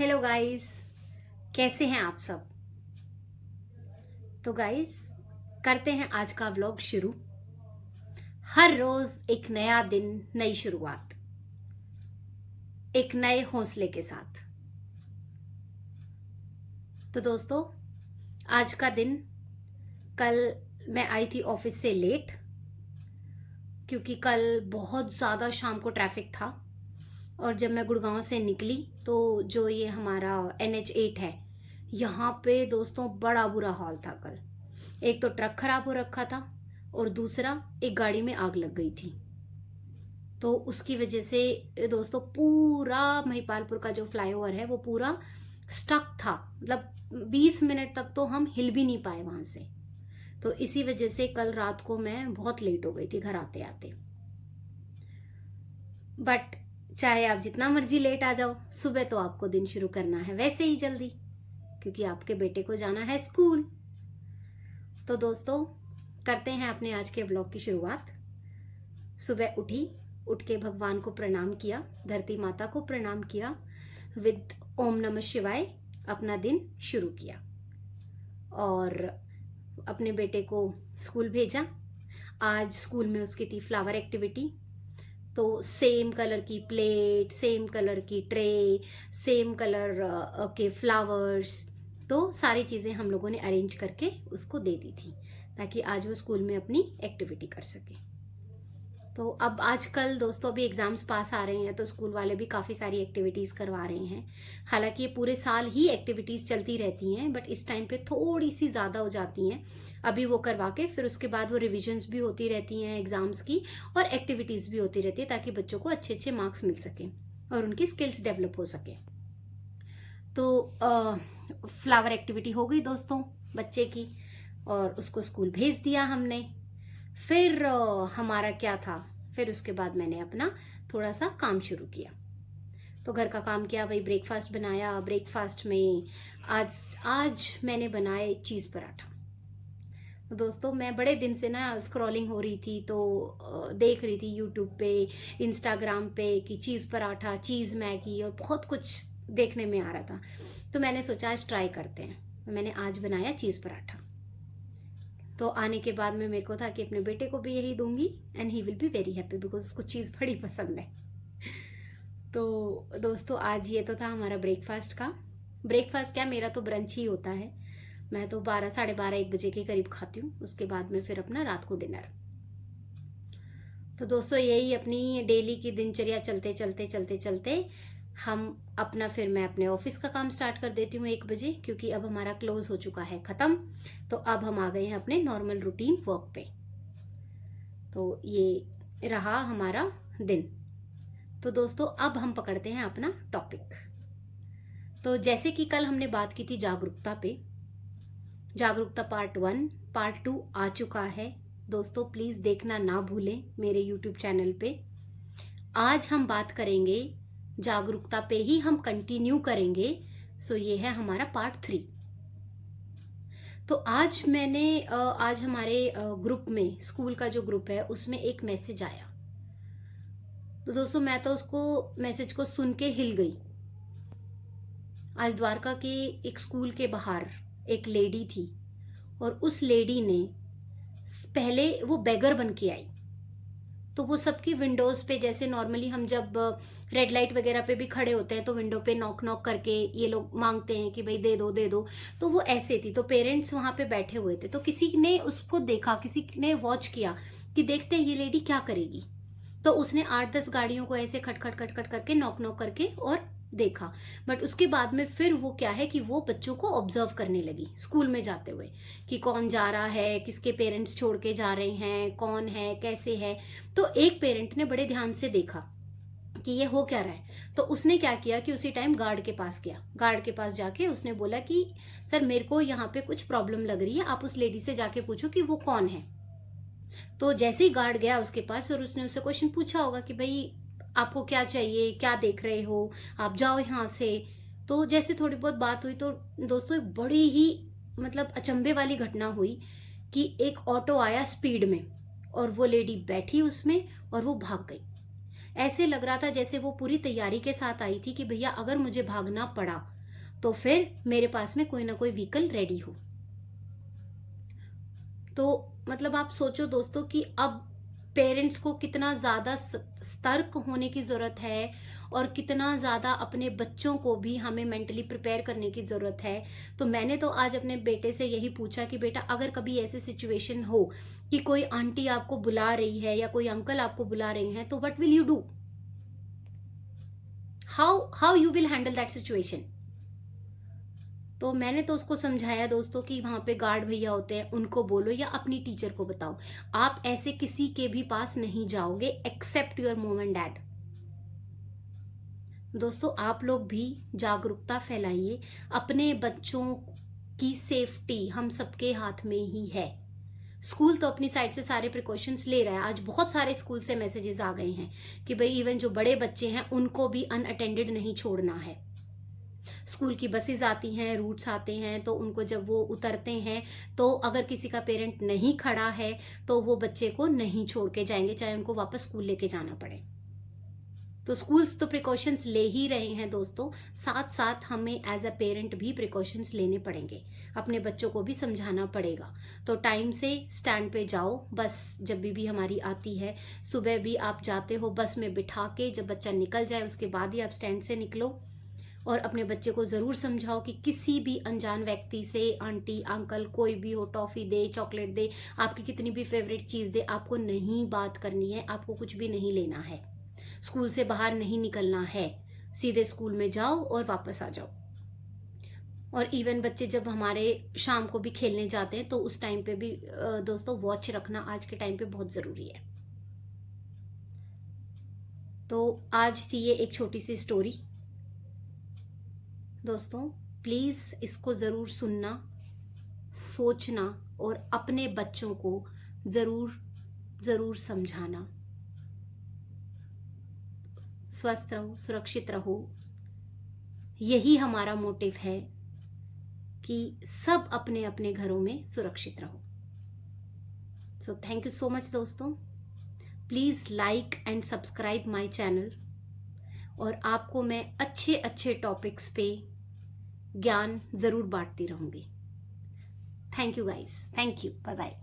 Hello guys, कैसे हैं आप सब। तो गाइस, करते हैं आज का व्लॉग शुरू। हर रोज एक नया दिन, नई शुरुआत, एक नए हौसले के साथ। तो दोस्तों, आज का दिन, कल मैं आई थी ऑफिस से लेट, क्योंकि कल बहुत ज़्यादा शाम को ट्रैफिक था। और जब मैं गुड़गांव से निकली तो जो ये हमारा NH8 है, यहाँ पे दोस्तों बड़ा बुरा हाल था कल। एक तो ट्रक खराब हो रखा था और दूसरा एक गाड़ी में आग लग गई थी। तो उसकी वजह से दोस्तों पूरा महिपालपुर का जो फ्लाईओवर है वो पूरा स्टक था। मतलब 20 मिनट तक तो हम हिल भी नहीं पाए वहां से। तो इसी वजह से कल रात को मैं बहुत लेट हो गई थी घर आते आते। बट चाहे आप जितना मर्जी लेट आ जाओ, सुबह तो आपको दिन शुरू करना है वैसे ही जल्दी, क्योंकि आपके बेटे को जाना है स्कूल। तो दोस्तों, करते हैं अपने आज के ब्लॉग की शुरुआत। सुबह उठी, उठ के भगवान को प्रणाम किया, धरती माता को प्रणाम किया, विद ओम नमः शिवाय अपना दिन शुरू किया और अपने बेटे को स्कूल भेजा। आज स्कूल में उसकी थी फ्लावर एक्टिविटी। तो सेम कलर की प्लेट, सेम कलर की ट्रे, सेम कलर के फ्लावर्स, तो सारी चीज़ें हम लोगों ने अरेंज करके उसको दे दी थी ताकि आज वो स्कूल में अपनी एक्टिविटी कर सके। तो अब आजकल दोस्तों अभी एग्जाम्स पास आ रहे हैं तो स्कूल वाले भी काफ़ी सारी एक्टिविटीज़ करवा रहे हैं। हालांकि ये पूरे साल ही एक्टिविटीज़ चलती रहती हैं, बट इस टाइम पे थोड़ी सी ज़्यादा हो जाती हैं। अभी वो करवा के फिर उसके बाद वो रिविजन्स भी होती रहती हैं एग्जाम्स की, और एक्टिविटीज़ भी होती रहती है ताकि बच्चों को अच्छे अच्छे मार्क्स मिल सकें और उनकी स्किल्स डेवलप हो सके। तो फ्लावर एक्टिविटी हो गई दोस्तों बच्चे की, और उसको स्कूल भेज दिया हमने। फिर हमारा क्या था, फिर उसके बाद मैंने अपना थोड़ा सा काम शुरू किया। तो घर का काम किया, वही ब्रेकफास्ट बनाया। ब्रेकफास्ट में आज आज मैंने बनाए चीज़ पराठा। तो दोस्तों, मैं बड़े दिन से ना स्क्रॉलिंग हो रही थी, तो देख रही थी यूट्यूब पे, इंस्टाग्राम पे कि चीज़ पराठा, चीज़ मैगी और बहुत कुछ देखने में आ रहा था। तो मैंने सोचा आज ट्राई करते हैं। तो मैंने आज बनाया चीज़ पराठा। तो आने के बाद में मेरे को था कि अपने बेटे को भी यही दूंगी and he will be very happy because उसको चीज़ बड़ी पसंद है। तो दोस्तों, आज ये तो था हमारा ब्रेकफास्ट का। ब्रेकफास्ट क्या, मेरा तो ब्रंच ही होता है। मैं तो 12, साढ़े 12, 1 बजे के करीब खाती हूँ। उसके बाद में फिर अपना रात को डिनर। तो दोस्तों, यही अपनी डेली की दिनचर्या चलते चलते चलते चलते हम अपना, फिर मैं अपने ऑफिस का काम स्टार्ट कर देती हूँ 1 बजे, क्योंकि अब हमारा क्लोज हो चुका है, ख़त्म। तो अब हम आ गए हैं अपने नॉर्मल रूटीन वर्क पे। तो ये रहा हमारा दिन। तो दोस्तों, अब हम पकड़ते हैं अपना टॉपिक। तो जैसे कि कल हमने बात की थी जागरूकता पे, जागरूकता पार्ट 1, पार्ट 2 आ चुका है दोस्तों। प्लीज़ देखना ना भूलें मेरे यूट्यूब चैनल पे। आज हम बात करेंगे जागरूकता पे ही, हम कंटिन्यू करेंगे। सो ये है हमारा पार्ट 3। तो आज मैंने आज हमारे ग्रुप में, स्कूल का जो ग्रुप है उसमें एक मैसेज आया। तो दोस्तों, मैं तो उसको मैसेज को सुन के हिल गई। आज द्वारका के एक स्कूल के बाहर एक लेडी थी, और उस लेडी ने पहले वो बेगर बन के आई। तो वो सबकी विंडोज पे, जैसे नॉर्मली हम जब रेड लाइट वगैरह पे भी खड़े होते हैं तो विंडो पे नॉक नॉक करके ये लोग मांगते हैं कि भाई दे दो दे दो। तो वो ऐसे थी। तो पेरेंट्स वहां पे बैठे हुए थे, तो किसी ने उसको देखा, किसी ने वॉच किया कि देखते हैं ये लेडी क्या करेगी। तो उसने 8-10 गाड़ियों को ऐसे खटखट खटखट करके, नॉक नॉक करके और देखा। बट उसके बाद में फिर वो क्या है कि वो बच्चों को ऑब्जर्व करने लगी स्कूल में जाते हुए, कि कौन जा रहा है, किसके पेरेंट्स छोड़ के जा रहे हैं, कौन है, कैसे है। तो एक पेरेंट ने बड़े ध्यान से देखा कि ये हो क्या रहा है। तो उसने क्या किया कि उसी टाइम गार्ड के पास गया। गार्ड के पास जाके उसने बोला कि सर, मेरे को यहाँ पे कुछ प्रॉब्लम लग रही है, आप उस लेडी से जाके पूछो कि वो कौन है। तो जैसे ही गार्ड गया उसके पास और उसने उससे क्वेश्चन पूछा होगा कि भाई आपको क्या चाहिए, क्या देख रहे हो, आप जाओ यहाँ से। तो जैसे थोड़ी बहुत बात हुई तो दोस्तों, एक बड़ी ही मतलब अचंभे वाली घटना हुई कि एक ऑटो आया स्पीड में और वो लेडी बैठी उसमें और वो भाग गई। ऐसे लग रहा था जैसे वो पूरी तैयारी के साथ आई थी कि भैया अगर मुझे भागना पड़ा तो फिर मेरे पास में कोई ना कोई व्हीकल रेडी हो। तो मतलब आप सोचो दोस्तों कि अब पेरेंट्स को कितना ज्यादा सतर्क होने की जरूरत है और कितना ज्यादा अपने बच्चों को भी हमें मेंटली प्रिपेयर करने की जरूरत है। तो मैंने तो आज अपने बेटे से यही पूछा कि बेटा अगर कभी ऐसी सिचुएशन हो कि कोई आंटी आपको बुला रही है या कोई अंकल आपको बुला रहे हैं, तो what will you do, how you will handle that situation. तो मैंने तो उसको समझाया दोस्तों कि वहां पे गार्ड भैया होते हैं, उनको बोलो या अपनी टीचर को बताओ, आप ऐसे किसी के भी पास नहीं जाओगे except your mom and dad. दोस्तों आप लोग भी जागरूकता फैलाइए, अपने बच्चों की सेफ्टी हम सबके हाथ में ही है। स्कूल तो अपनी साइड से सारे प्रिकॉशंस ले रहा है। आज बहुत सारे स्कूल से मैसेजेस आ गए हैं कि भाई इवन जो बड़े बच्चे हैं उनको भी अनअटेंडेड नहीं छोड़ना है। स्कूल की बसेस आती हैं, रूट्स आते हैं, तो उनको जब वो उतरते हैं तो अगर किसी का पेरेंट नहीं खड़ा है तो वो बच्चे को नहीं छोड़ के जाएंगे, चाहे उनको वापस स्कूल लेके जाना पड़े। तो स्कूल्स तो प्रिकॉशंस ले ही रहे हैं दोस्तों, साथ साथ हमें एज अ पेरेंट भी प्रिकॉशंस लेने पड़ेंगे, अपने बच्चों को भी समझाना पड़ेगा। तो टाइम से स्टैंड पे जाओ, बस जब भी हमारी आती है, सुबह भी आप जाते हो बस में बिठा के, जब बच्चा निकल जाए उसके बाद ही आप स्टैंड से निकलो। और अपने बच्चे को जरूर समझाओ कि किसी भी अनजान व्यक्ति से, आंटी अंकल कोई भी हो, टॉफी दे, चॉकलेट दे, आपकी कितनी भी फेवरेट चीज दे, आपको नहीं बात करनी है, आपको कुछ भी नहीं लेना है, स्कूल से बाहर नहीं निकलना है, सीधे स्कूल में जाओ और वापस आ जाओ। और इवन बच्चे जब हमारे शाम को भी खेलने जाते हैं तो उस टाइम पे भी दोस्तों वॉच रखना आज के टाइम पे बहुत जरूरी है। तो आज थी ये एक छोटी सी स्टोरी दोस्तों, प्लीज इसको जरूर सुनना, सोचना और अपने बच्चों को जरूर जरूर समझाना। स्वस्थ रहो, सुरक्षित रहो, यही हमारा मोटिव है कि सब अपने अपने घरों में सुरक्षित रहो। So thank you so much दोस्तों, please like and subscribe my channel, और आपको मैं अच्छे अच्छे टॉपिक्स पे ज्ञान जरूर बांटती रहूंगी। Thank you guys, thank you, bye bye.